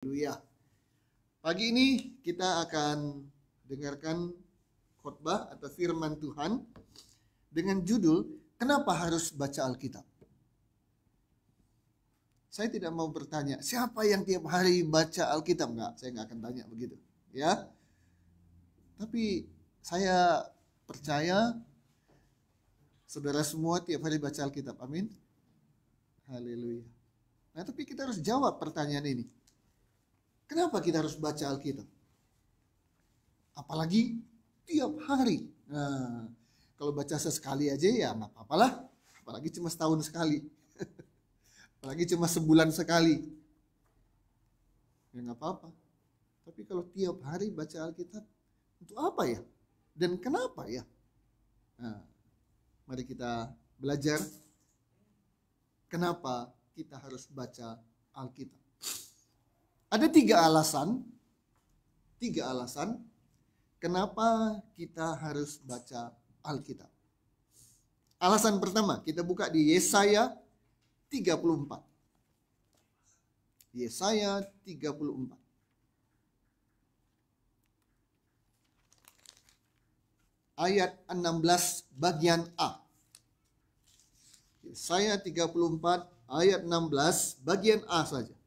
Haleluya. Pagi ini kita akan dengarkan khotbah atau firman Tuhan dengan judul Kenapa Harus Baca Alkitab. Saya tidak mau bertanya siapa yang tiap hari baca Alkitab, enggak, saya enggak akan tanya begitu, ya. Tapi saya percaya saudara semua tiap hari baca Alkitab. Amin. Haleluya. Nah, tapi kita harus jawab pertanyaan ini. Kenapa kita harus baca Alkitab? Apalagi tiap hari. Nah, kalau baca sesekali aja ya nggak apa-apa lah. Apalagi cuma setahun sekali. Apalagi cuma sebulan sekali. Ya nggak apa-apa. Tapi kalau tiap hari baca Alkitab, untuk apa ya? Dan kenapa ya? Nah, mari kita belajar kenapa kita harus baca Alkitab. Ada tiga alasan kenapa kita harus baca Alkitab. Alasan pertama, kita buka di Yesaya 34. Yesaya 34. Ayat 16 bagian A. Yesaya 34 ayat 16 bagian A saja.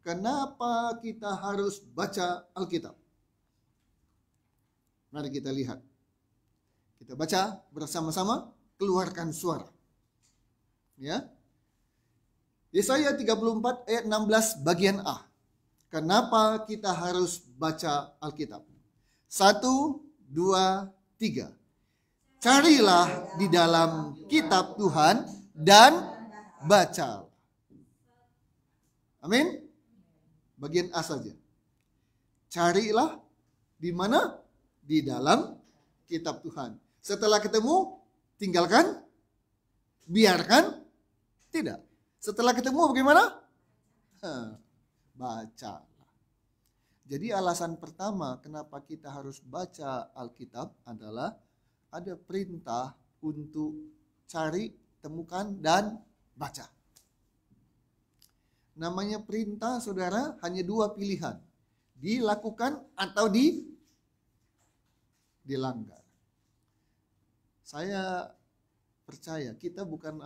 Kenapa kita harus baca Alkitab? Mari kita lihat. Kita baca bersama-sama, keluarkan suara. Ya. Yesaya 34 ayat 16 bagian A. Kenapa kita harus baca Alkitab? 1, 2, 3. Carilah di dalam kitab Tuhan dan baca. Amin. Bagian A saja. Carilah di mana? Di dalam kitab Tuhan. Setelah ketemu, tinggalkan? Biarkan? Tidak. Setelah ketemu bagaimana? Baca. Jadi alasan pertama kenapa kita harus baca Alkitab adalah ada perintah untuk cari, temukan, dan baca. Namanya perintah, saudara, hanya dua pilihan. Dilakukan atau dilanggar. Saya percaya kita bukan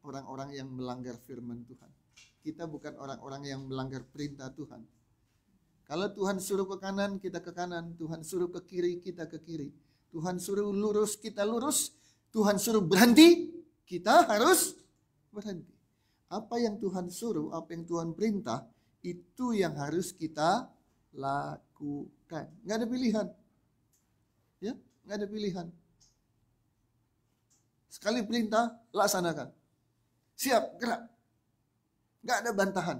orang-orang yang melanggar firman Tuhan. Kita bukan orang-orang yang melanggar perintah Tuhan. Kalau Tuhan suruh ke kanan, kita ke kanan. Tuhan suruh ke kiri, kita ke kiri. Tuhan suruh lurus, kita lurus. Tuhan suruh berhenti, kita harus berhenti. Apa yang Tuhan suruh, apa yang Tuhan perintah, itu yang harus kita lakukan. Nggak ada pilihan. Ya, nggak ada pilihan. Sekali perintah, laksanakan. Siap, gerak. Nggak ada bantahan.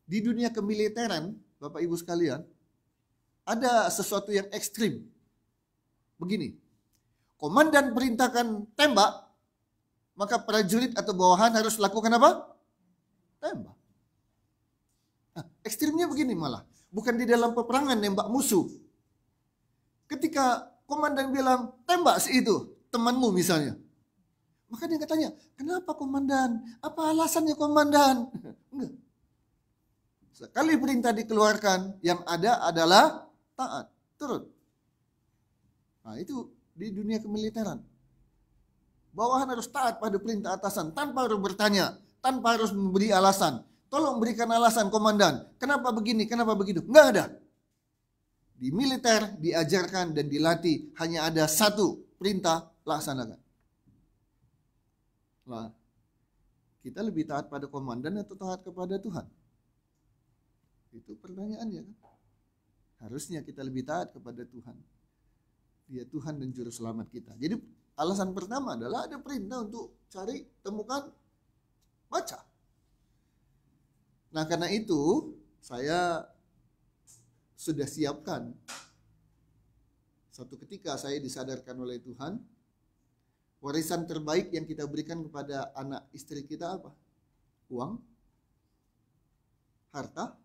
Di dunia kemiliteran, Bapak Ibu sekalian, ada sesuatu yang ekstrim. Begini, komandan perintahkan tembak, maka prajurit atau bawahan harus lakukan apa? Tembak. Nah, ekstrimnya begini malah. Bukan di dalam peperangan nembak musuh. Ketika komandan bilang, tembak si itu, temanmu misalnya. Maka dia tanya, kenapa komandan? Apa alasannya komandan? Enggak. Sekali perintah dikeluarkan, yang ada adalah taat. Turun. Nah itu di dunia kemiliteran. Bawahan harus taat pada perintah atasan tanpa harus bertanya, tanpa harus memberi alasan. Tolong berikan alasan komandan, kenapa begini, kenapa begitu? Enggak ada. Di militer diajarkan dan dilatih hanya ada satu perintah, laksanakan. Nah, kita lebih taat pada komandan atau taat kepada Tuhan? Itu pertanyaannya kan. Harusnya kita lebih taat kepada Tuhan. Dia Tuhan dan Juru Selamat kita. Jadi alasan pertama adalah ada perintah untuk cari, temukan, baca. Nah karena itu saya sudah siapkan. Suatu ketika saya disadarkan oleh Tuhan, warisan terbaik yang kita berikan kepada anak istri kita apa? Uang? Harta?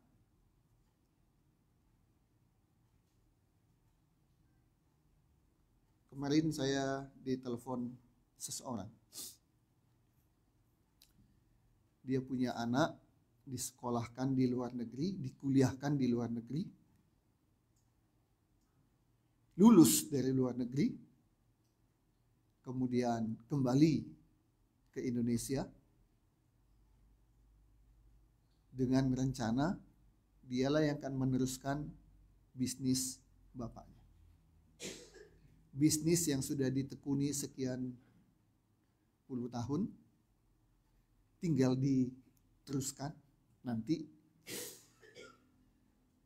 Kemarin saya ditelepon seseorang. Dia punya anak disekolahkan di luar negeri, dikuliahkan di luar negeri, lulus dari luar negeri, kemudian kembali ke Indonesia dengan rencana dialah yang akan meneruskan bisnis bapaknya. Bisnis yang sudah ditekuni sekian puluh tahun, tinggal diteruskan nanti.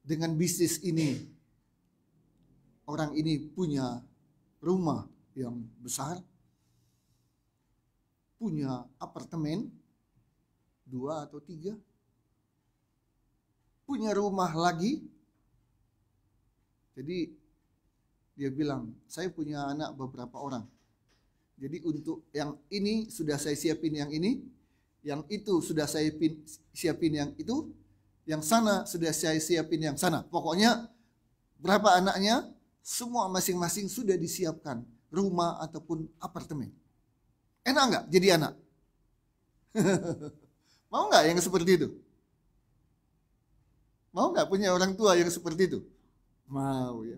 Dengan bisnis ini, orang ini punya rumah yang besar, punya apartemen 2 atau 3, punya rumah lagi. Jadi dia bilang, saya punya anak beberapa orang. Jadi untuk yang ini sudah saya siapin yang ini, yang itu sudah saya siapin yang itu, yang sana sudah saya siapin yang sana. Pokoknya berapa anaknya, semua masing-masing sudah disiapkan. Rumah ataupun apartemen. Enak nggak jadi anak? Mau nggak yang seperti itu? Mau nggak punya orang tua yang seperti itu? Mau ya.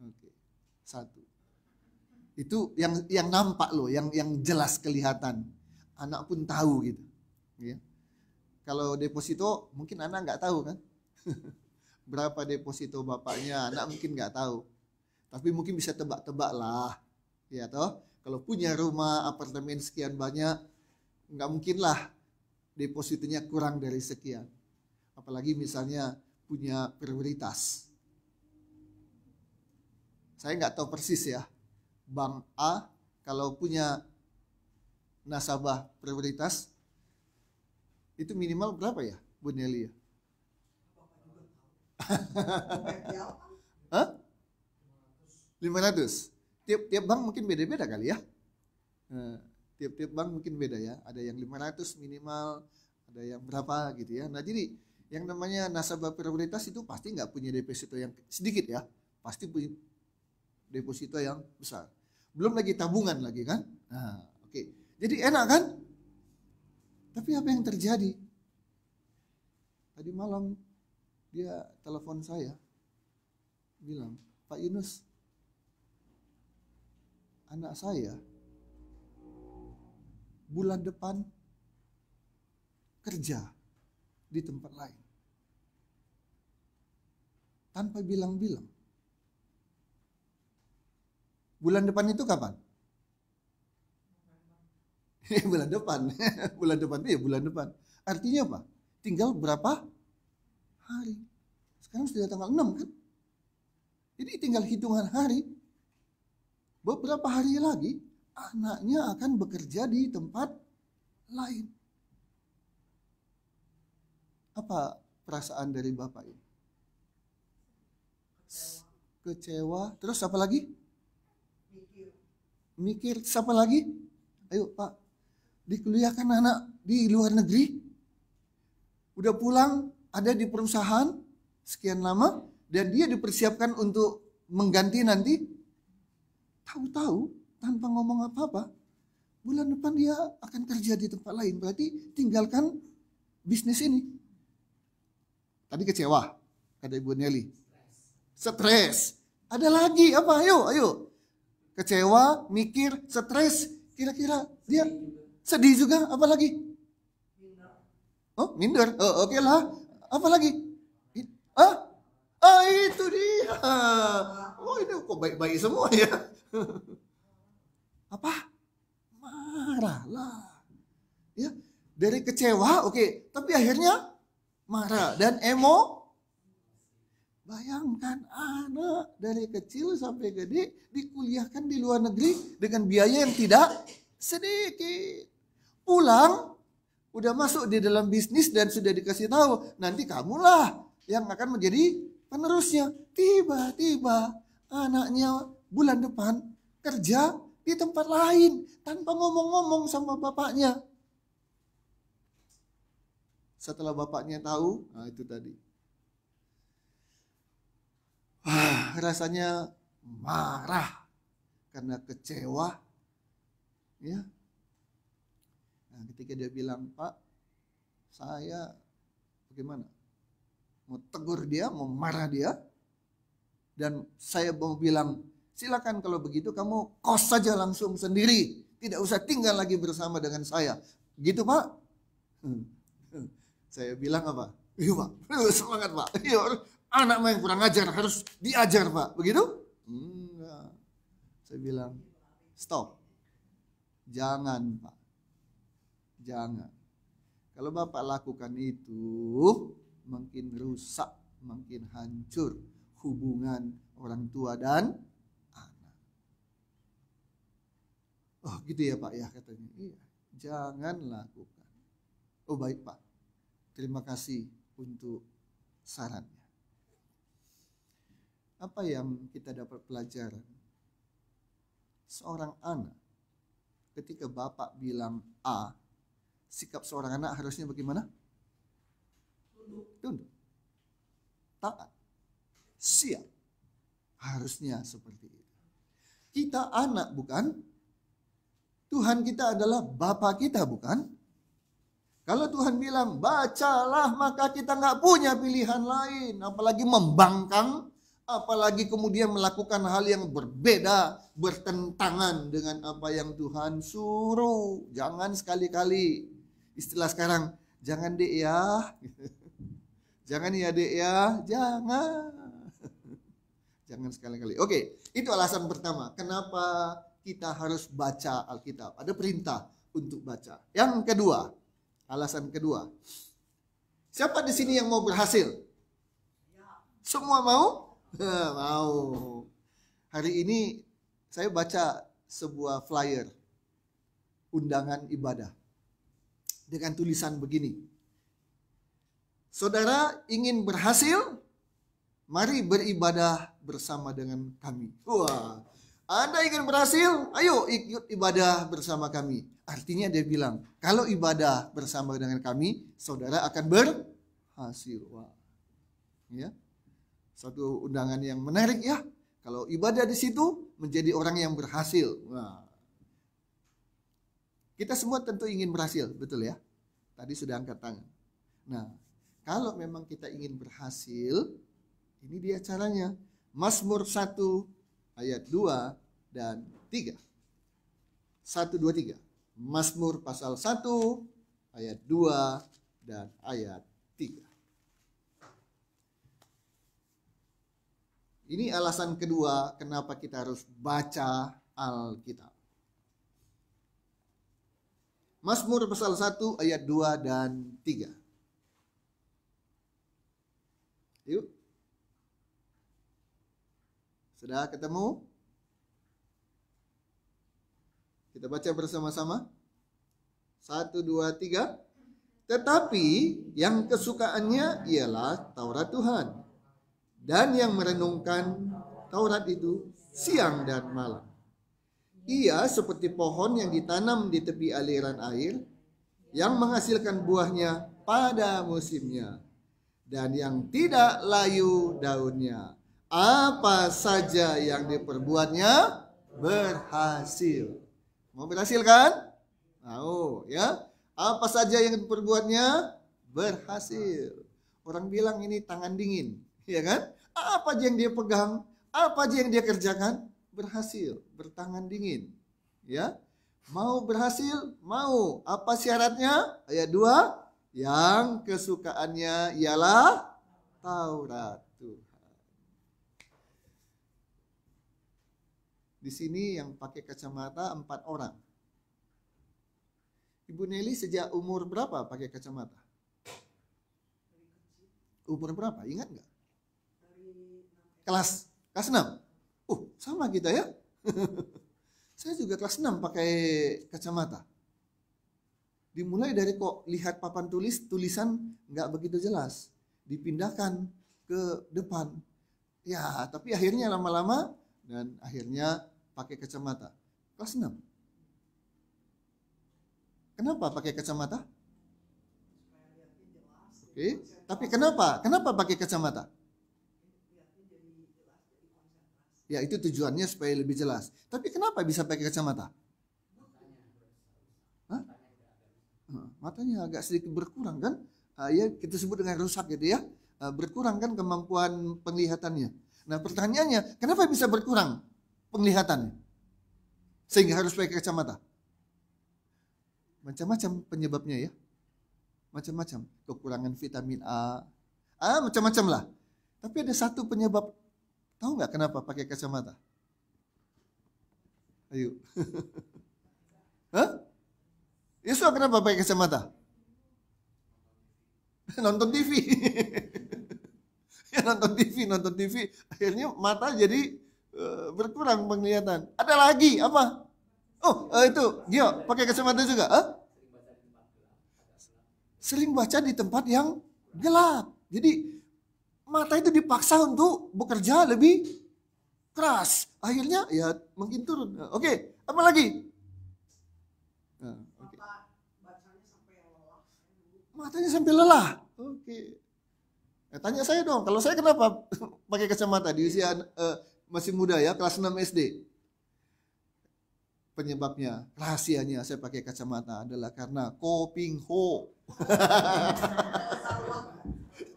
Oke. 1. Itu yang nampak loh, yang jelas kelihatan. Anak pun tahu gitu. Ya. Kalau deposito mungkin anak nggak tahu kan. Berapa deposito bapaknya, anak mungkin nggak tahu. Tapi mungkin bisa tebak-tebak lah. Ya toh, kalau punya rumah, apartemen sekian banyak, nggak mungkin lah depositonya kurang dari sekian. Apalagi misalnya punya prioritas. Saya nggak tahu persis ya. Bank A kalau punya nasabah prioritas itu minimal berapa ya, Bu Nelly ya? Hah? 500. Tiap bank mungkin beda-beda kali ya. Tiap-tiap bank mungkin beda ya. Ada yang 500 minimal, ada yang berapa gitu ya. Nah jadi yang namanya nasabah prioritas itu pasti nggak punya deposito yang sedikit ya. Pasti punya deposito yang besar. Belum lagi tabungan lagi kan. Nah, oke. Jadi enak kan? Tapi apa yang terjadi? Tadi malam dia telepon saya. Bilang, Pak Yunus, anak saya bulan depan kerja di tempat lain. Tanpa bilang-bilang. Bulan depan itu kapan? Bulan depan. Bulan depan itu ya bulan depan. Artinya apa? Tinggal berapa hari? Sekarang sudah tanggal 6 kan? Jadi tinggal hitungan hari. Beberapa hari lagi anaknya akan bekerja di tempat lain. Apa perasaan dari bapak ini? Kecewa. Terus apa lagi? Mikir. Siapa lagi? Ayo Pak, dikuliahkan anak di luar negeri, udah pulang, ada di perusahaan sekian lama, dan dia dipersiapkan untuk mengganti nanti. Tahu-tahu tanpa ngomong apa-apa, bulan depan dia akan kerja di tempat lain. Berarti tinggalkan bisnis ini. Tadi kecewa, kata Ibu Nelly. Stres. Ada lagi apa? Ayo. Kecewa, mikir, stres. Kira-kira dia sedih juga. Apa lagi? Oh, minder. Oh, oke lah. Apa lagi? Itu dia. Oh, ini kok baik-baik semua ya. Apa? Marah lah. Ya, dari kecewa, oke. Tapi akhirnya marah dan Bayangkan anak dari kecil sampai gede dikuliahkan di luar negeri dengan biaya yang tidak sedikit. Pulang, udah masuk di dalam bisnis dan sudah dikasih tahu, nanti kamulah yang akan menjadi penerusnya. Tiba-tiba anaknya bulan depan kerja di tempat lain tanpa ngomong-ngomong sama bapaknya. Setelah bapaknya tahu, nah itu tadi. Rasanya marah karena kecewa. Ya. Nah, ketika dia bilang, Pak, saya Bagaimana? Mau tegur dia, mau marah dia. Dan saya mau bilang, silakan kalau begitu kamu kos saja langsung sendiri. Tidak usah tinggal lagi bersama dengan saya. Gitu Pak? Saya bilang apa? Iya Pak, semangat Pak. Iya, anak main kurang ajar, harus diajar Pak. Begitu? Enggak. Saya bilang, stop. Jangan Pak. Jangan. Kalau Bapak lakukan itu, makin rusak, makin hancur hubungan orang tua dan anak. Oh gitu ya Pak ya katanya. Iya, jangan lakukan. Oh baik Pak, terima kasih untuk sarannya. Apa yang kita dapat pelajaran? Seorang anak, ketika Bapak bilang A, sikap seorang anak harusnya bagaimana? Tunduk. Taat. Siap. Harusnya seperti itu. Kita anak bukan? Tuhan kita adalah Bapa kita bukan? Kalau Tuhan bilang bacalah, maka kita nggak punya pilihan lain. Apalagi membangkang, apalagi kemudian melakukan hal yang berbeda, bertentangan dengan apa yang Tuhan suruh. Jangan sekali-kali. Istilah sekarang, jangan dek ya. Jangan ya dek ya, jangan. Jangan sekali-kali. Oke, itu alasan pertama. Kenapa kita harus baca Alkitab? Ada perintah untuk baca. Yang kedua, alasan kedua. Siapa di sini yang mau berhasil? Semua mau? Mau. Hari ini saya baca sebuah flyer undangan ibadah dengan tulisan begini. Saudara ingin berhasil? Mari beribadah bersama dengan kami. Wah, Anda ingin berhasil? Ayo ikut ibadah bersama kami. Artinya dia bilang, kalau ibadah bersama dengan kami, saudara akan berhasil. Wah, ya, satu undangan yang menarik ya. Kalau ibadah di situ menjadi orang yang berhasil. Wah, kita semua tentu ingin berhasil, betul ya? Tadi sudah angkat tangan. Nah, kalau memang kita ingin berhasil, ini dia caranya. Mazmur 1 ayat 2 dan 3. 1, 2, 3. Mazmur pasal 1 ayat 2 dan ayat 3. Ini alasan kedua kenapa kita harus baca Alkitab. Mazmur pasal 1 ayat 2 dan 3. Yuk. Sudah ketemu? Kita baca bersama-sama. 1, 2, 3. Tetapi yang kesukaannya ialah Taurat Tuhan. Dan yang merenungkan Taurat itu siang dan malam. Ia seperti pohon yang ditanam di tepi aliran air, yang menghasilkan buahnya pada musimnya, dan yang tidak layu daunnya. Apa saja yang diperbuatnya berhasil. Mau berhasil kan? Mau ya. Apa saja yang diperbuatnya berhasil. Orang bilang ini tangan dingin, ya kan? Apa aja yang dia pegang, apa aja yang dia kerjakan berhasil, bertangan dingin. Ya. Mau berhasil? Mau. Apa syaratnya? Ayat 2, yang kesukaannya ialah Taurat Tuhan. Di sini yang pakai kacamata 4 orang. Ibu Nelly sejak umur berapa pakai kacamata? Umur berapa? Ingat nggak? Kelas 6. Sama kita ya. Saya juga kelas 6 pakai kacamata. Dimulai dari kok lihat papan tulisan nggak begitu jelas. Dipindahkan ke depan. Ya, tapi akhirnya lama-lama dan akhirnya pakai kacamata. Kelas 6. Kenapa pakai kacamata? Oke, tapi kenapa? Kenapa pakai kacamata? Ya, itu tujuannya supaya lebih jelas. Tapi kenapa bisa pakai kacamata? Hah? Matanya agak sedikit berkurang kan? Ya kita sebut dengan rusak gitu ya. Berkurang kan kemampuan penglihatannya. Nah pertanyaannya, kenapa bisa berkurang penglihatannya? Sehingga harus pakai kacamata. Macam-macam penyebabnya ya. Macam-macam. Kekurangan vitamin A. Macam-macam lah. Tapi ada satu penyebab. Tahu nggak kenapa pakai kacamata? Ayo. Hah? Yesus kenapa pakai kacamata? Nonton TV. Ya nonton TV. Akhirnya mata jadi berkurang penglihatan. Ada lagi apa? Oh, itu Gio pakai kacamata juga? Sering baca di tempat yang gelap. Jadi mata itu dipaksa untuk bekerja lebih keras. Akhirnya ya mungkin turun. Oke, apa lagi? Matanya sampai lelah. Oke. Tanya saya dong, kalau saya kenapa pakai kacamata di usia masih muda ya, kelas 6 SD? Penyebabnya, rahasianya saya pakai kacamata adalah karena Kopingho.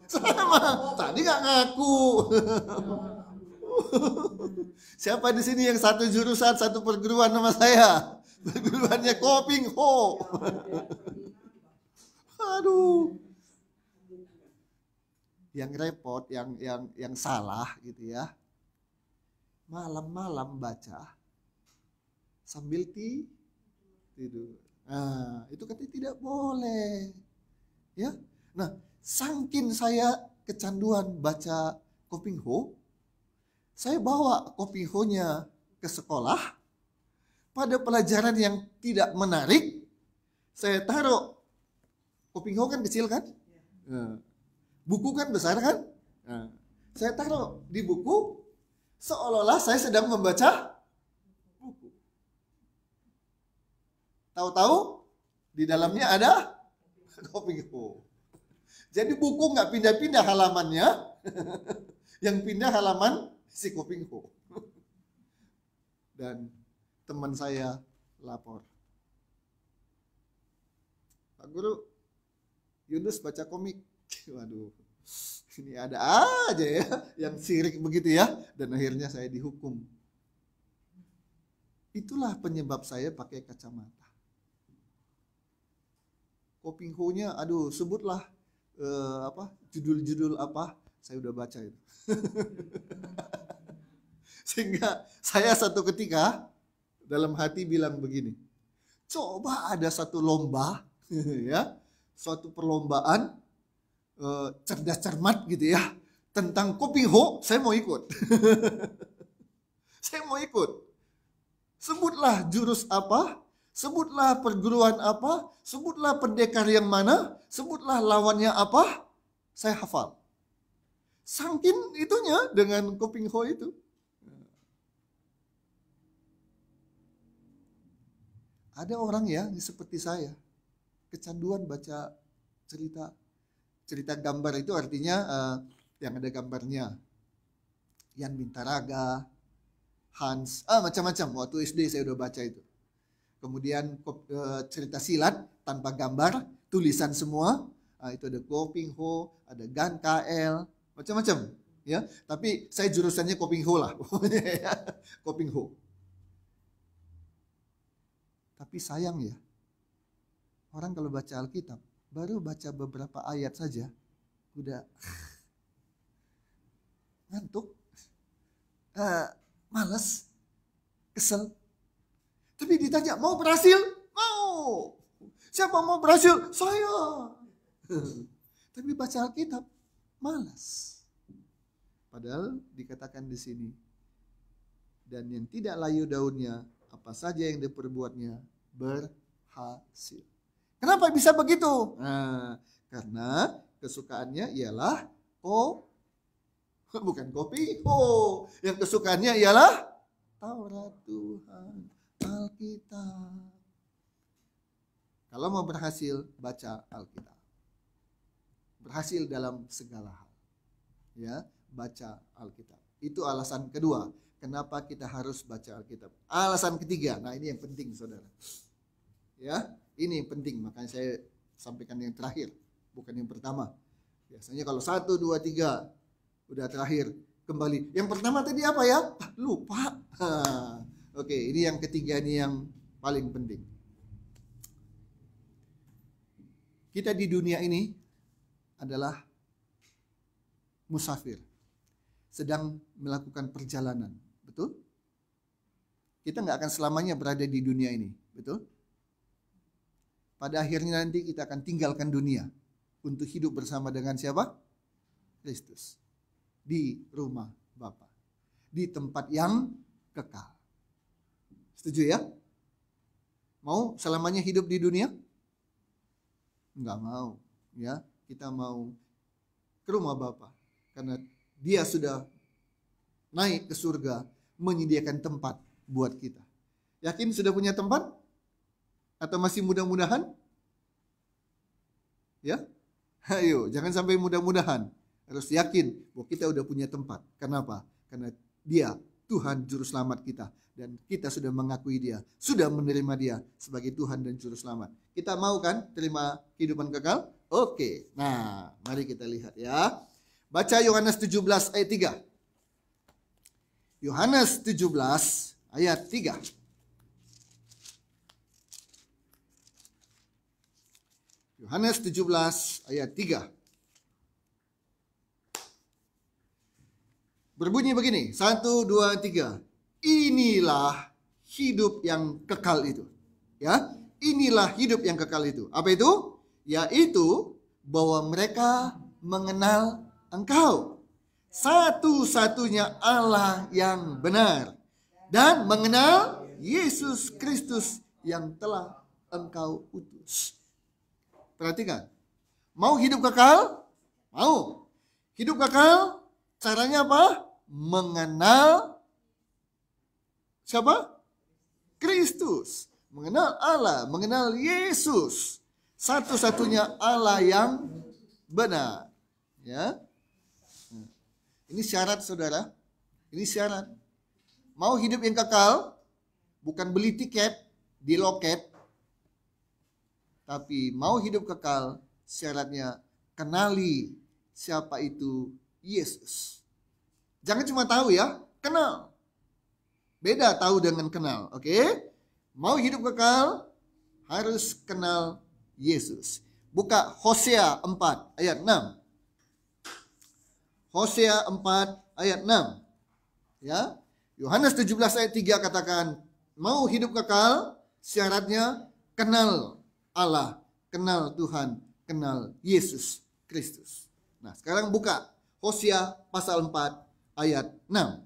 Sama, tadi nggak ngaku. Siapa di sini yang satu jurusan, satu perguruan sama saya? Perguruannya Kopingho. Aduh. Yang repot, yang salah gitu ya. Malam-malam baca sambil tidur. Nah, itu katanya tidak boleh. Ya. Nah, saking saya kecanduan baca Kopingho, saya bawa Kopingho-nya ke sekolah. Pada pelajaran yang tidak menarik, saya taruh. Kopingho kan kecil kan? Nah, buku kan besar kan? Nah, saya taruh di buku seolah-olah saya sedang membaca buku. Tahu-tahu di dalamnya ada Kopingho. Jadi buku nggak pindah-pindah halamannya, yang pindah halaman si Kopingho. Dan teman saya lapor, Pak Guru, Yunus baca komik. Waduh, ini ada aja ya yang sirik begitu ya. Dan akhirnya saya dihukum. Itulah penyebab saya pakai kacamata. Kopingho-nya, aduh, sebutlah judul-judul apa, saya udah baca itu. Sehingga saya satu ketika dalam hati bilang begini, coba ada satu lomba, ya, suatu perlombaan cerdas cermat gitu ya tentang Kopingho, saya mau ikut. Saya mau ikut. Sebutlah jurus apa, sebutlah perguruan apa, sebutlah pendekar yang mana, sebutlah lawannya apa, saya hafal. Saking itunya dengan Kopingho itu. Ada orang ya seperti saya, kecanduan baca cerita. Cerita gambar itu artinya yang ada gambarnya. Yan Bintaraga, Hans, macam-macam. Waktu SD saya udah baca itu. Kemudian cerita silat tanpa gambar, tulisan semua. Itu ada Kopingho, ada Gan KL, macam-macam. Ya, tapi saya jurusannya Kopingho lah. Kopingho. Tapi sayang ya, orang kalau baca Alkitab, baru baca beberapa ayat saja, udah ngantuk, malas, kesel. Tapi ditanya, mau berhasil? Mau. Siapa mau berhasil? Saya. Tapi baca Alkitab, malas. Padahal dikatakan di sini, dan yang tidak layu daunnya, apa saja yang diperbuatnya, berhasil. Kenapa bisa begitu? Nah, karena kesukaannya ialah bukan Kopingho. Yang kesukaannya ialah Taurat Tuhan, Alkitab. Kalau mau berhasil, baca Alkitab. Berhasil dalam segala hal. Ya, baca Alkitab. Itu alasan kedua. Kenapa kita harus baca Alkitab? Alasan ketiga. Nah, ini yang penting, saudara. Ya, ini yang penting, makanya saya sampaikan yang terakhir. bukan yang pertama. Biasanya kalau 1, 2, 3 udah terakhir kembali. Yang pertama tadi apa ya? Lupa. Oke, ini yang ketiga, ini yang paling penting. Kita di dunia ini adalah musafir, sedang melakukan perjalanan, betul? Kita nggak akan selamanya berada di dunia ini, betul? Pada akhirnya nanti kita akan tinggalkan dunia untuk hidup bersama dengan siapa? Kristus. Di rumah Bapa, di tempat yang kekal. Setuju ya? Mau selamanya hidup di dunia? Enggak mau, ya. Kita mau ke rumah Bapa karena Dia sudah naik ke surga menyediakan tempat buat kita. Yakin sudah punya tempat? Atau masih mudah-mudahan? Ya? Ayo, jangan sampai mudah-mudahan. Harus yakin bahwa kita udah punya tempat. Kenapa? Karena Dia Tuhan Juru Selamat kita. Dan kita sudah mengakui Dia, sudah menerima Dia sebagai Tuhan dan Juru Selamat. Kita mau kan terima kehidupan kekal? Oke, nah mari kita lihat ya. Baca Yohanes 17 ayat 3. Yohanes 17 ayat 3. Yohanes 17 ayat 3. Berbunyi begini, 1, 2, 3. Inilah hidup yang kekal itu. Ya, inilah hidup yang kekal itu. Apa itu? Yaitu bahwa mereka mengenal Engkau, satu-satunya Allah yang benar, dan mengenal Yesus Kristus yang telah Engkau utus. Perhatikan. Mau hidup kekal? Mau. Hidup kekal caranya apa? Mengenal siapa? Kristus. Mengenal Allah, mengenal Yesus. Satu-satunya Allah yang benar. Ya. Ini syarat saudara. Ini syarat. Mau hidup yang kekal, bukan beli tiket di loket. Tapi mau hidup kekal, syaratnya kenali siapa itu Yesus. Jangan cuma tahu ya, kenal. Beda tahu dengan kenal, oke? Mau hidup kekal, harus kenal Yesus. Buka Hosea 4 ayat 6. Hosea 4 ayat 6. Ya. Yohanes 17 ayat 3 katakan, mau hidup kekal, syaratnya kenal Allah, kenal Tuhan, kenal Yesus Kristus. Nah, sekarang buka Hosea pasal 4 ayat 6.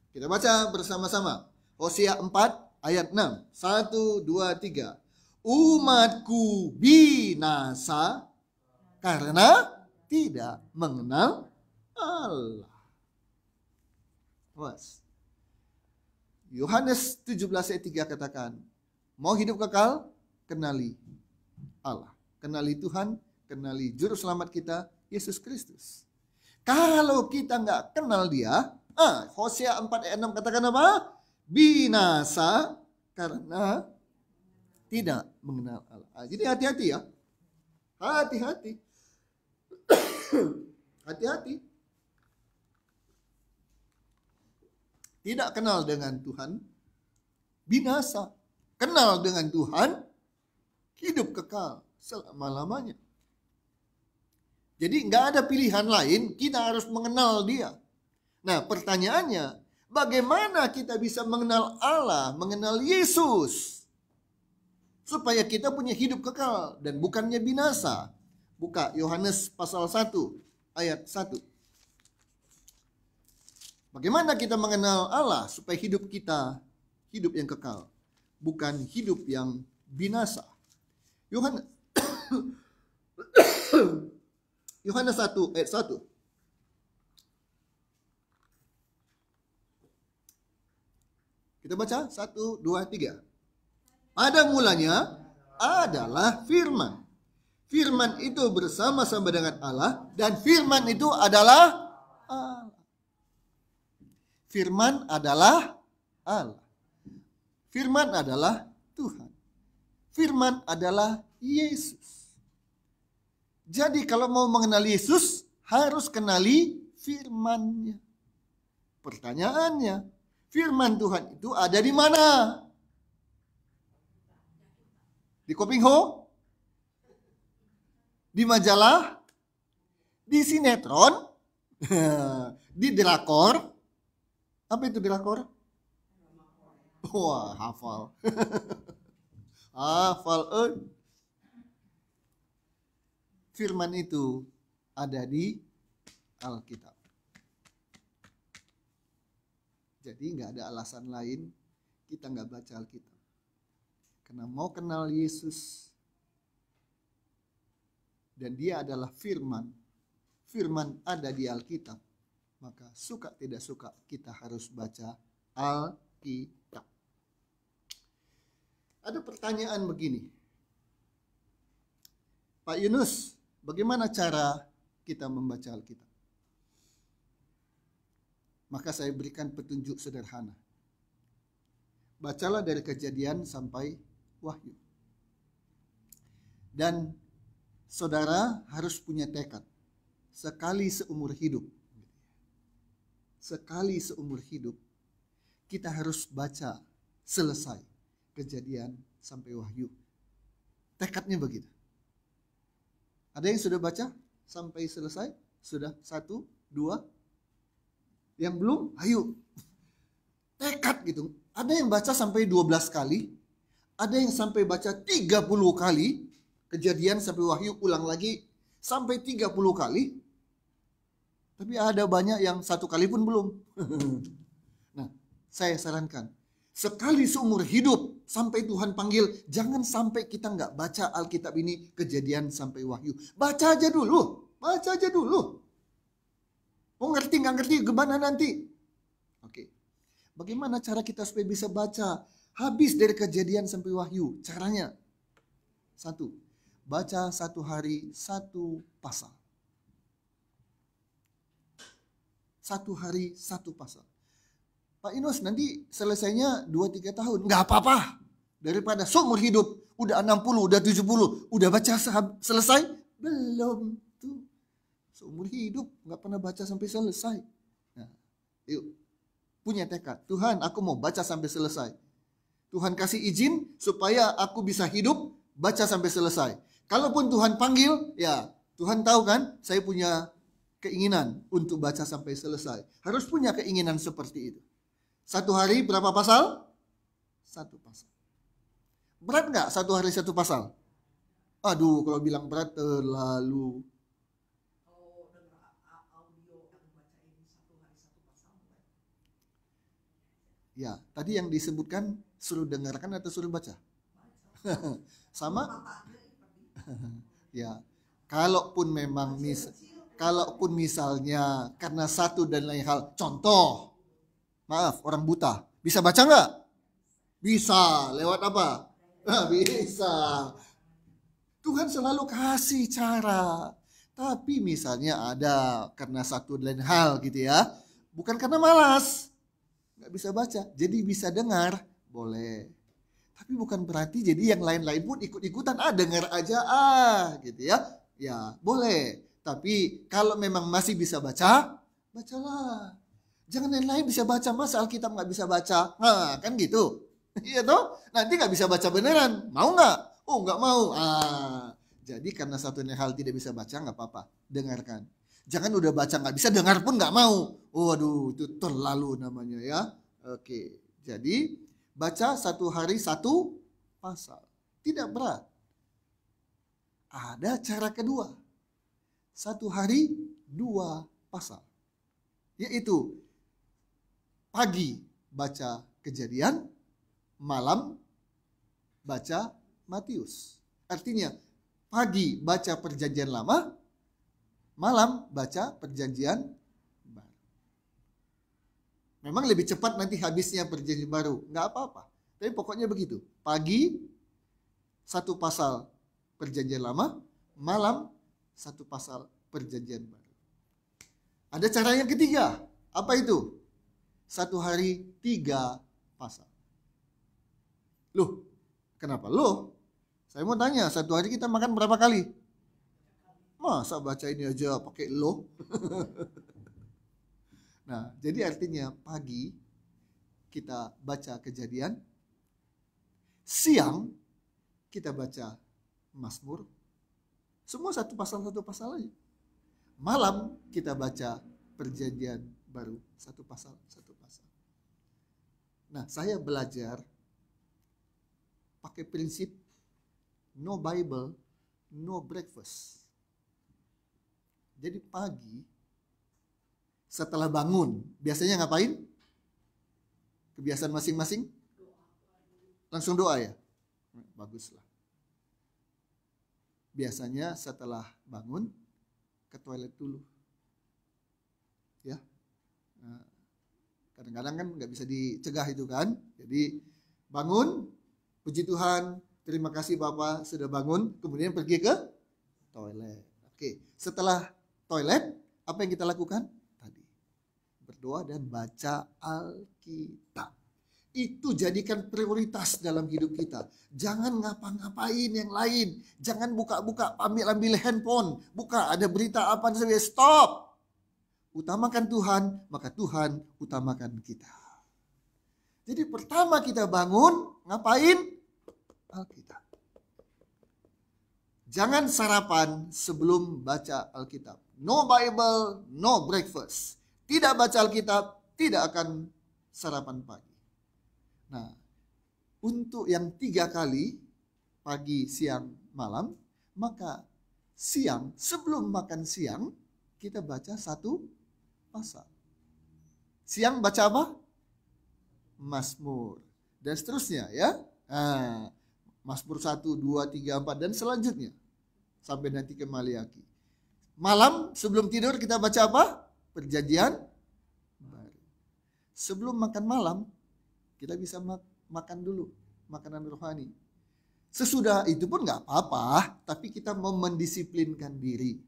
Kita baca bersama-sama. Hosea 4 ayat 6. 1, 2, 3. Umatku binasa karena tidak mengenal Allah. Was. Yohanes 17 ayat 3 katakan, mau hidup kekal, kenali Allah. Kenali Tuhan, kenali Juru Selamat kita, Yesus Kristus. Kalau kita nggak kenal Dia, Hosea 4 ayat 6 katakan apa? Binasa karena tidak mengenal Allah. Jadi hati-hati ya. Hati-hati. Hati-hati. Tidak kenal dengan Tuhan, binasa. Kenal dengan Tuhan, hidup kekal selama-lamanya. Jadi nggak ada pilihan lain, kita harus mengenal Dia. Nah, pertanyaannya, bagaimana kita bisa mengenal Allah, mengenal Yesus, supaya kita punya hidup kekal dan bukannya binasa? Buka Yohanes pasal 1 ayat 1. Bagaimana kita mengenal Allah supaya hidup kita hidup yang kekal, bukan hidup yang binasa? Yohanes Yohanes 1 ayat 1. Kita baca 1, 2, 3. Pada mulanya adalah firman. Firman itu bersama-sama dengan Allah, dan firman itu adalah Allah. Firman adalah Allah. Firman adalah Tuhan. Firman adalah Yesus. Jadi kalau mau mengenal Yesus, harus kenali firman-Nya. Pertanyaannya, firman Tuhan itu ada di mana? Di Kopingho? Di majalah? Di sinetron? Di drakor? Apa itu drakor? Wah, hafal. Hafal. Firman itu ada di Alkitab. Jadi nggak ada alasan lain kita nggak baca Alkitab. Karena mau kenal Yesus dan dia adalah firman. Firman ada di Alkitab. Maka suka tidak suka kita harus baca Alkitab. Ada pertanyaan begini. Pak Yunus, bagaimana cara kita membaca Alkitab? Maka saya berikan petunjuk sederhana. Bacalah dari Kejadian sampai Wahyu. Dan saudara harus punya tekad. Sekali seumur hidup. Sekali seumur hidup. Kita harus baca selesai Kejadian sampai Wahyu. Tekadnya begitu. Ada yang sudah baca sampai selesai? Sudah 1, 2. Yang belum, ayo. Tekad gitu. Ada yang baca sampai 12 kali. Ada yang sampai baca 30 kali. Kejadian sampai Wahyu ulang lagi sampai 30 kali. Tapi ada banyak yang 1 kali pun belum. Nah, saya sarankan. Sekali seumur hidup sampai Tuhan panggil, jangan sampai kita nggak baca Alkitab ini Kejadian sampai Wahyu. Baca aja dulu. Baca aja dulu. Mau ngerti nggak ngerti gimana nanti? Oke. Bagaimana cara kita supaya bisa baca habis dari Kejadian sampai Wahyu? Caranya 1. Baca 1 hari 1 pasal. 1 hari 1 pasal. Pak Inus, nanti selesainya 2-3 tahun. Nggak apa-apa. Daripada seumur hidup. Udah 60, udah 70. Udah baca selesai? Belum. Tuh. Seumur hidup nggak pernah baca sampai selesai. Nah, yuk. Punya tekad. Tuhan, aku mau baca sampai selesai. Tuhan kasih izin supaya aku bisa hidup baca sampai selesai. Kalaupun Tuhan panggil, ya Tuhan tahu kan saya punya keinginan untuk baca sampai selesai. Harus punya keinginan seperti itu. 1 hari berapa pasal? 1 pasal. Berat nggak 1 hari 1 pasal? Aduh, kalau bilang berat terlalu. Ya, tadi yang disebutkan suruh dengarkan atau suruh baca? Sama? Ya, kalaupun misalnya karena satu dan lain hal, contoh, maaf, orang buta, bisa baca nggak? Bisa, lewat apa? Bisa. Tuhan selalu kasih cara. Tapi misalnya ada karena satu dan lain hal gitu ya, bukan karena malas, nggak bisa baca, jadi bisa dengar, boleh. Tapi bukan berarti jadi yang lain-lain pun ikut-ikutan, dengar aja, gitu ya. Ya, boleh. Tapi kalau memang masih bisa baca, bacalah. Jangan yang lain bisa baca, masa Alkitab nggak bisa baca? Nah, kan gitu. Iya toh? Nanti nggak bisa baca beneran. Mau nggak? Oh, nggak mau. Jadi karena satu hal tidak bisa baca, nggak apa-apa. Dengarkan. Jangan udah baca nggak bisa, dengar pun nggak mau. Waduh, itu terlalu namanya ya. Oke, jadi baca 1 hari 1 pasal. Tidak berat. Ada cara kedua. 1 hari 2 pasal. Yaitu pagi baca Kejadian, malam baca Matius. Artinya pagi baca Perjanjian Lama, malam baca Perjanjian Baru. Memang lebih cepat nanti habisnya Perjanjian Baru, nggak apa-apa. Tapi pokoknya begitu. Pagi 1 pasal Perjanjian Lama, malam 1 pasal Perjanjian Baru. Ada cara yang ketiga. Apa itu? 1 hari 3 pasal. Loh, kenapa? Loh, saya mau tanya, 1 hari kita makan berapa kali? Masa baca ini aja pakai lo? Nah, jadi artinya pagi kita baca Kejadian, siang kita baca Mazmur, semua satu pasal aja. Malam kita baca Perjanjian Baru, satu pasal. Nah, saya belajar pakai prinsip no Bible, no breakfast. Jadi pagi setelah bangun, biasanya ngapain? Kebiasaan masing-masing? Langsung doa ya? Baguslah. Biasanya setelah bangun, ke toilet dulu. Ya. Nah, kadang-kadang kan nggak bisa dicegah itu kan. Jadi bangun, puji Tuhan, terima kasih Bapak sudah bangun, kemudian pergi ke toilet. Oke, setelah toilet, apa yang kita lakukan? Tadi, berdoa dan baca Alkitab. Itu jadikan prioritas dalam hidup kita. Jangan ngapa-ngapain yang lain. Jangan buka-buka, ambil handphone. Buka, ada berita apa saja, stop. Utamakan Tuhan, maka Tuhan utamakan kita. Jadi pertama kita bangun, ngapain? Alkitab. Jangan sarapan sebelum baca Alkitab. No Bible, no breakfast. Tidak baca Alkitab, tidak akan sarapan pagi. Nah, untuk yang 3 kali, pagi, siang, malam, maka siang, sebelum makan siang, kita baca satu pasal. Siang baca apa? Mazmur. Dan seterusnya ya. Nah, Mazmur 1, 2, 3, 4, dan selanjutnya. Sampai nanti ke Maliaki. Malam, sebelum tidur kita baca apa? Perjanjian Baru. Sebelum makan malam, kita bisa makan dulu, makanan rohani. Sesudah itu pun nggak apa-apa, tapi kita mau mendisiplinkan diri.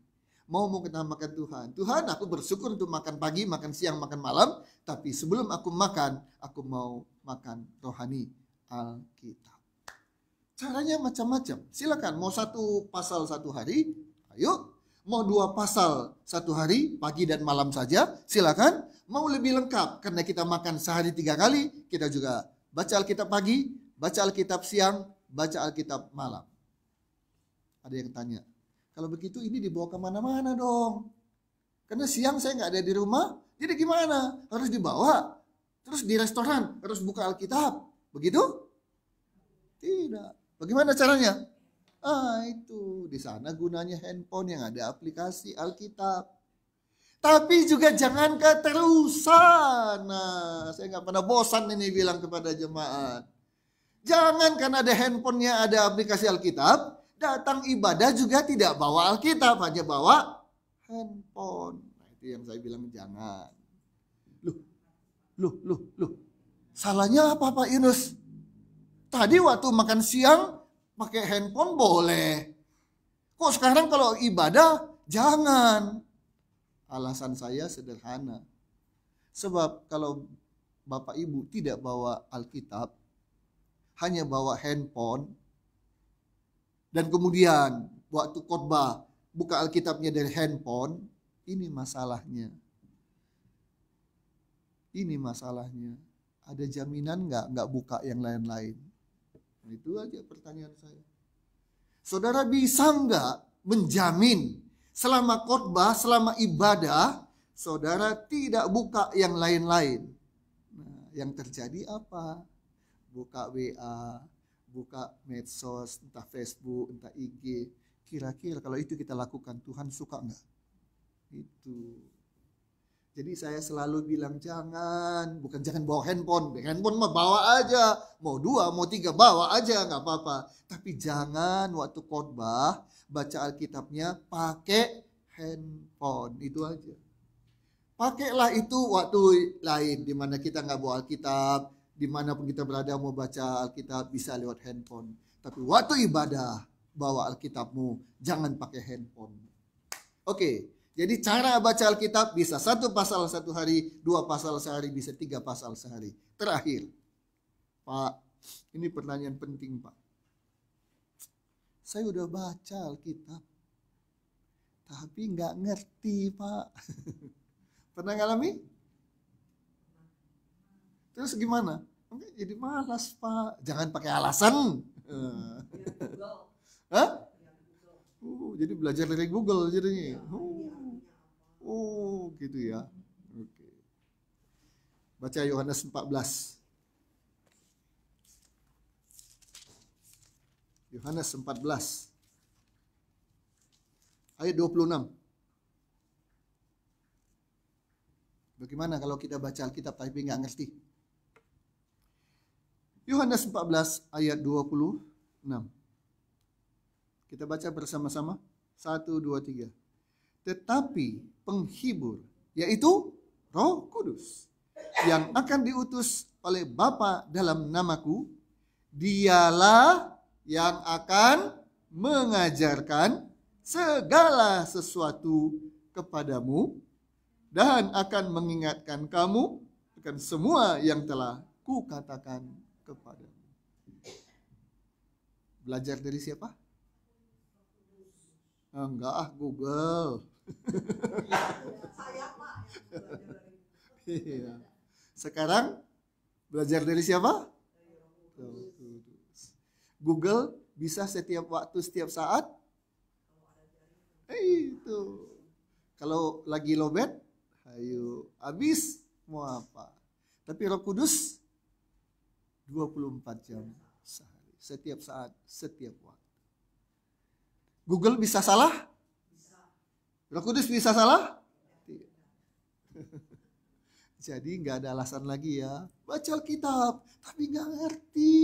Mau mengutamakan Tuhan. Tuhan, aku bersyukur untuk makan pagi, makan siang, makan malam. Tapi sebelum aku makan, aku mau makan rohani, Alkitab. Caranya macam-macam. Silakan, mau 1 pasal 1 hari, ayo. Mau 2 pasal 1 hari, pagi dan malam saja, silakan. Mau lebih lengkap, karena kita makan sehari 3 kali, kita juga baca Alkitab pagi, baca Alkitab siang, baca Alkitab malam. Ada yang tanya, kalau begitu ini dibawa kemana-mana dong? Karena siang saya nggak ada di rumah, jadi gimana? Harus dibawa? Terus di restoran harus buka Alkitab? Begitu? Tidak. Bagaimana caranya? Itu di sana gunanya handphone yang ada aplikasi Alkitab. Tapi juga jangan keterusan. Nah, saya nggak pernah bosan ini bilang kepada jemaat. Jangan karena ada handphonenya, ada aplikasi Alkitab, datang ibadah juga tidak bawa Alkitab, hanya bawa handphone. Nah, itu yang saya bilang jangan. Loh. Salahnya apa Pak Yunus? Tadi waktu makan siang pakai handphone boleh. Kok sekarang kalau ibadah jangan? Alasan saya sederhana. Sebab kalau Bapak Ibu tidak bawa Alkitab, hanya bawa handphone, dan kemudian waktu khotbah buka Alkitabnya dari handphone, ini masalahnya. Ini masalahnya. Ada jaminan nggak buka yang lain-lain? Itu aja pertanyaan saya. Saudara bisa nggak menjamin selama khotbah, selama ibadah, saudara tidak buka yang lain-lain? Nah, yang terjadi apa? Buka WA, buka medsos, entah Facebook, entah IG. Kira-kira kalau itu kita lakukan, Tuhan suka nggak? Itu. Jadi saya selalu bilang jangan bawa handphone. Handphone mah bawa aja. Mau 2, mau 3 bawa aja, nggak apa-apa. Tapi jangan waktu khotbah baca Alkitabnya pakai handphone. Itu aja. Pakailah itu waktu lain di mana kita nggak bawa Alkitab, dimanapun kita berada mau baca Alkitab bisa lewat handphone. Tapi waktu ibadah bawa Alkitabmu, jangan pakai handphone. Oke. Jadi cara baca Alkitab bisa 1 pasal 1 hari, 2 pasal sehari, bisa 3 pasal sehari. Terakhir, Pak, ini pertanyaan penting Pak. Saya udah baca Alkitab, tapi nggak ngerti, Pak. Pernah ngalami? Terus gimana? Jadi malas, Pak. Jangan pakai alasan. Hah? Jadi belajar dari Google jadinya. Gitu ya. Oke. Baca Yohanes 14. Yohanes 14. Ayat 26. Bagaimana kalau kita baca Alkitab tapi nggak ngerti? Yohanes 14 ayat 26. Kita baca bersama-sama. 1, 2, 3. Tetapi penghibur, yaitu Roh Kudus, yang akan diutus oleh Bapa dalam namaku, dialah yang akan mengajarkan segala sesuatu kepadamu dan akan mengingatkan kamu akan semua yang telah kukatakan kepadamu. Belajar dari siapa? Enggak, Google. Iya. Sekarang belajar dari siapa? Google bisa setiap waktu, setiap saat. Itu. Kalau lagi lowbat, ayo habis mau apa? Tapi Roh Kudus 24 jam sehari, setiap saat, setiap waktu. Google bisa salah? Roh Kudus bisa salah? Jadi nggak ada alasan lagi ya. Baca Alkitab, tapi nggak ngerti.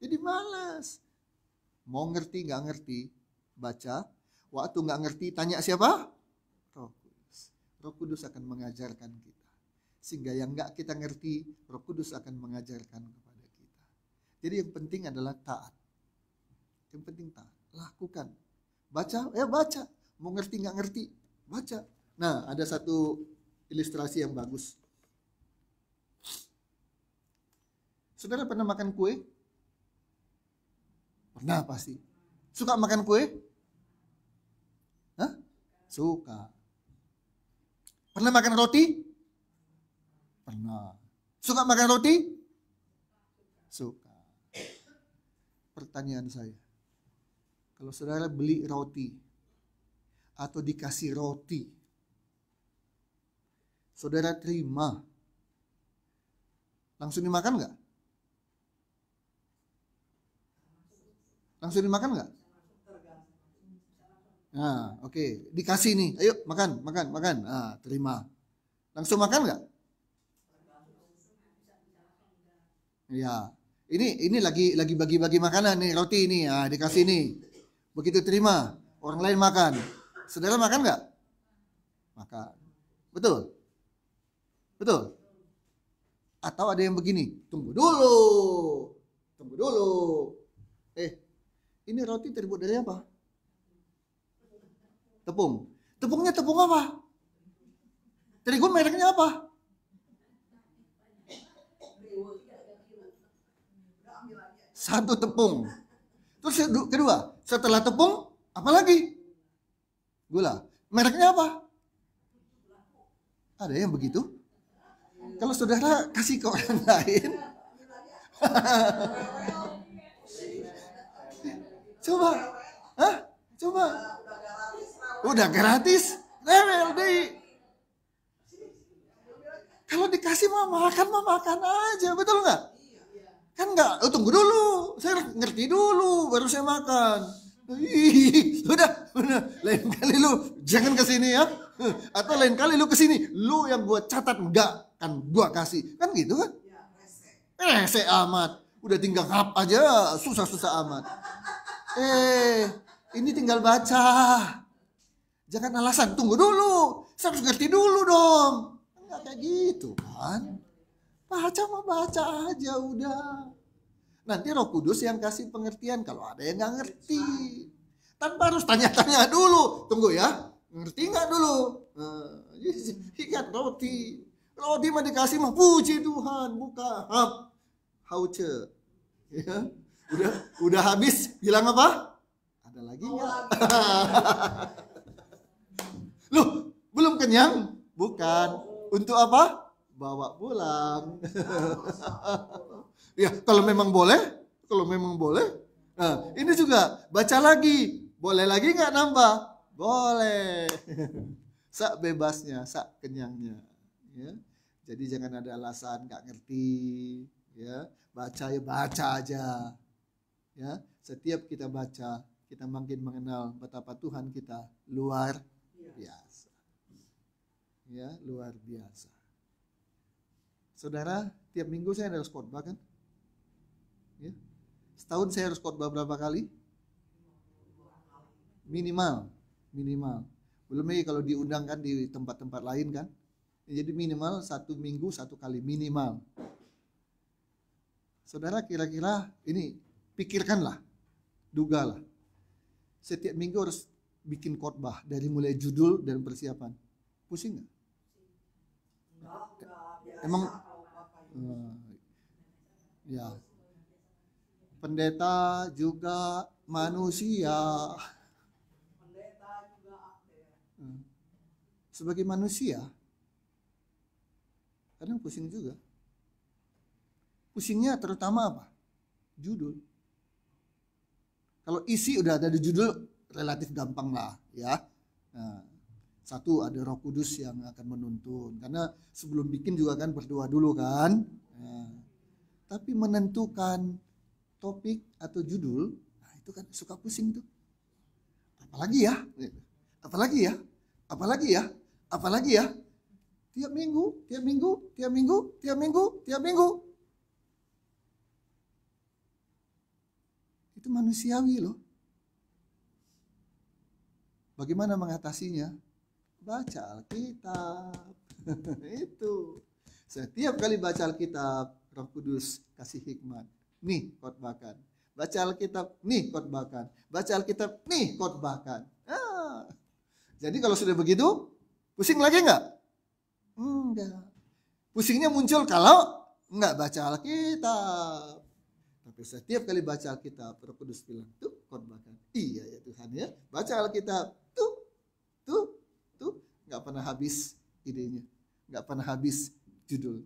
Jadi malas. Mau ngerti nggak ngerti, baca. Waktu nggak ngerti, tanya siapa? Roh Kudus. Roh Kudus akan mengajarkan kita. Sehingga yang nggak kita ngerti, Roh Kudus akan mengajarkan kepada kita. Jadi yang penting adalah taat. Yang penting taat. Lakukan. Baca, ya baca. Mau ngerti nggak ngerti, baca. Nah, ada satu ilustrasi yang bagus. Saudara pernah makan kue? Pernah pasti. Suka makan kue? Hah? Suka. Pernah makan roti? Pernah. Suka makan roti? Suka. Pertanyaan saya, kalau saudara beli roti atau dikasih roti, saudara terima, langsung dimakan nggak? Langsung dimakan nggak? Nah, oke. Dikasih nih, ayo makan. Nah, terima. Langsung makan nggak? Ya, ini lagi bagi-bagi makanan nih, roti ini, ah, dikasih nih. Begitu terima, orang lain makan. Saudara makan nggak? Makan. Betul? Betul? Atau ada yang begini, tunggu dulu. Ini roti terbuat dari apa? Tepung. Tepungnya tepung apa? Terigu mereknya apa? Satu tepung. Terus kedua, setelah tepung, apa lagi? Gula. Mereknya apa? Ada yang begitu? Kalau saudara kasih ke orang lain, coba, coba, udah gratis, rewel deh. Kalau dikasih mah makan aja, betul nggak? Kan nggak, tunggu dulu, saya ngerti dulu, baru saya makan. Udah, lain kali lu jangan kesini ya, atau lain kali lu kesini, lu yang gua catat enggak, kan gua kasih, kan gitu kan? Rese amat, udah tinggal ngap aja, susah amat. Ini tinggal baca. Jangan alasan, tunggu dulu. Saya harus ngerti dulu dong. Enggak kayak gitu kan. Baca aja udah. Nanti Roh Kudus yang kasih pengertian kalau ada yang nggak ngerti. Tanpa harus tanya-tanya dulu. Tunggu ya, ngerti nggak dulu? Ingat roti. Roti mah dikasih mah puji Tuhan. Buka hauce. Ya. Udah habis, bilang apa? Ada lagi nggak? Loh, belum kenyang? Bukan. Untuk apa? Bawa pulang. Ya, kalau memang boleh. Nah, ini juga baca lagi. Boleh lagi nggak nambah? Boleh. Sak bebasnya, sak kenyangnya. Ya. Jadi jangan ada alasan nggak ngerti. Ya, baca ya baca aja. Ya, setiap kita baca, kita makin mengenal betapa Tuhan kita luar biasa. Ya, luar biasa. Saudara, tiap minggu saya harus khotbah kan? Ya. Setahun saya harus khotbah berapa kali? Minimal. Belum lagi kalau diundangkan di tempat-tempat lain kan? Jadi minimal 1 minggu 1 kali, minimal. Saudara kira-kira ini pikirkanlah, dugalah. Setiap minggu harus bikin khotbah dari mulai judul dan persiapan. Pusing nggak? Emang ya. Pendeta juga manusia. Sebagai manusia, kadang pusing juga. Pusingnya terutama apa? Judul. Kalau isi udah ada di judul, relatif gampang lah ya. Nah, satu ada Roh Kudus yang akan menuntun. Karena sebelum bikin juga kan berdoa dulu kan. Nah, tapi menentukan topik atau judul, nah itu kan suka pusing tuh. Apalagi ya. Tiap minggu. Itu manusiawi loh. Bagaimana mengatasinya? Baca Alkitab. Itu. Setiap kali baca Alkitab, Roh Kudus kasih hikmat. Nih, khotbahkan. Baca Alkitab, nih khotbahkan. Baca Alkitab, nih khotbahkan. Jadi kalau sudah begitu, pusing lagi enggak? Enggak. Pusingnya muncul kalau enggak baca Alkitab. Tapi setiap kali baca Alkitab, Roh Kudus bilang, tuh khotbahkan. Iya ya Tuhan ya. Baca Alkitab, tuh. Enggak pernah habis idenya. Enggak pernah habis judul.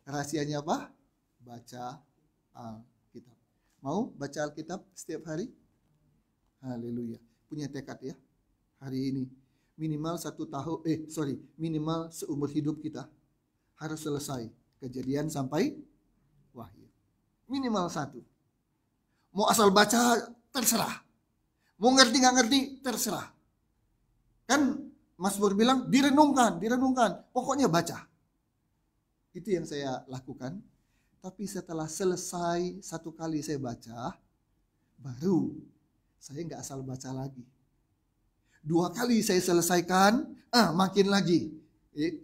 Rahasianya apa? Baca Alkitab. Mau baca Alkitab setiap hari? Haleluya. Punya tekad ya. Hari ini minimal minimal seumur hidup kita harus selesai Kejadian sampai Wahyu. Minimal 1. Mau asal baca terserah. Mau ngerti nggak ngerti terserah. Kan Mazmur bilang direnungkan. Pokoknya baca. Itu yang saya lakukan. Tapi setelah selesai 1 kali saya baca, baru saya nggak asal baca lagi. 2 kali saya selesaikan, makin lagi.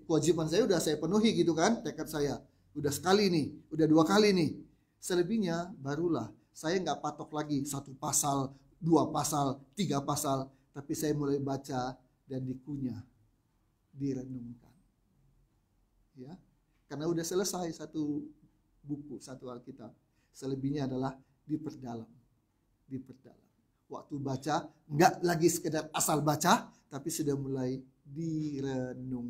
Kewajiban saya udah saya penuhi gitu kan, tekad saya. Udah sekali nih, udah 2 kali nih. Selebihnya barulah saya nggak patok lagi 1 pasal, 2 pasal, 3 pasal. Tapi saya mulai baca dan dikunyah, direnungkan. Ya, karena udah selesai 1 buku, 1 Alkitab. Selebihnya adalah diperdalam. Waktu baca, nggak lagi sekedar asal baca, tapi sudah mulai direnung.